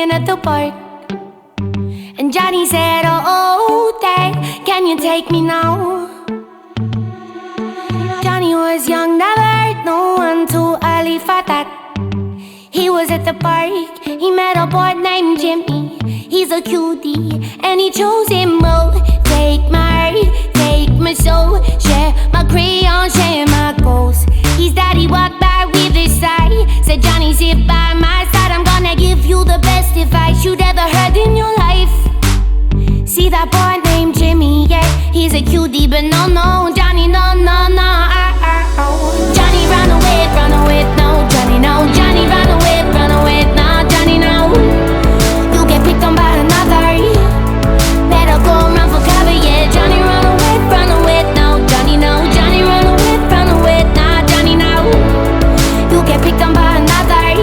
playing at the park. And Johnny said, oh, Dad, can you take me now? Johnny was young, never hurt no one, too early for that. He was at the park, he met a boy named Jimmy. He's a cutie, and he chose him both. Take my heart, take my soul, share my crayon, share my goals. His daddy walked by with his sigh, said, Johnny, sit by my side, I'm gonna give you the best advice you'd ever heard in your life. See that boy named Jimmy, yeah, he's a cutie, but no, no, Johnny, no, no, no, Johnny run away, no, Johnny, no, Johnny run away, no, Johnny, no. You get picked on by another, better go run for cover, yeah, Johnny run away, no, Johnny, no, Johnny run away, no, Johnny, no. You get picked on by another,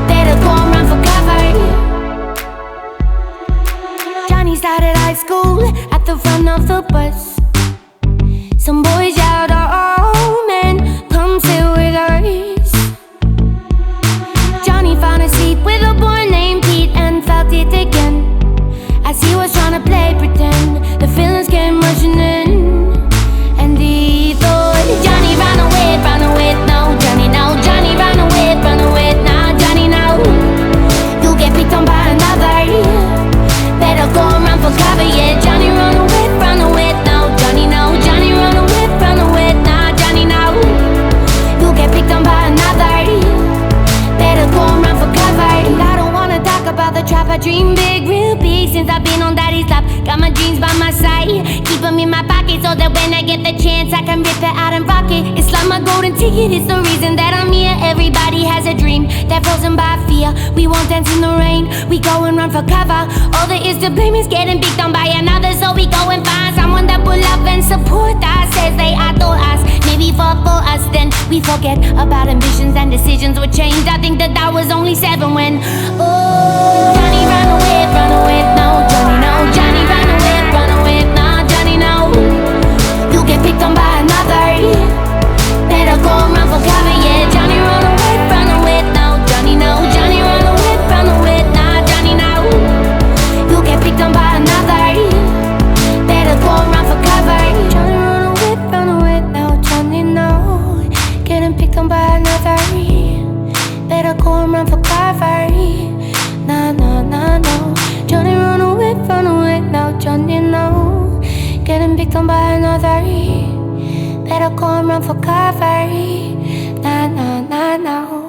better go run for cover. Johnny started high school at the front of the bus. Some boys yelled, oh man, come sit with us. Johnny found a seat with a boy named Pete and felt it again. As he was trying to play pretend, the feelings came rushing in. And he thought, Johnny run away, no, Johnny, no, Johnny run away, no, Johnny, no. You get picked on by another, better go run for cover, yeah, Johnny run away, no, Johnny, no, Johnny run away, no, Johnny, no. You get picked on by another, better go run for cover. And I don't wanna talk about the trap, I dream big, real big, since I've been on daddy's lap. Got my dreams by my side, keep them in my pocket, so that when I get the chance I can rip it out and rock it. It's like my golden ticket, it's the reason that I'm here. Everybody has a dream, they're frozen by fear. We won't dance in the rain, we go and run for cover. All there is to blame is getting picked on by another, so we go and find someone that will love and support us. Says they adore us, maybe fall for us, then we forget about ambitions and decisions will change. I think that I was only 7 when, oh, Johnny run away, no, Johnny, no, Johnny run away, no, Johnny, no. You get picked on by another, better go run for cover, yeah, Johnny run away, no, Johnny, no, Johnny run away, no, Johnny, no. You get picked on by another, better go run for cover. Johnny run away, no, Johnny, no. Getting picked on by another, better go and run for cover. No, no, no, no. Johnny run away, no, Johnny, no. Getting picked on by another, better go and run for cover. No, no, no, no.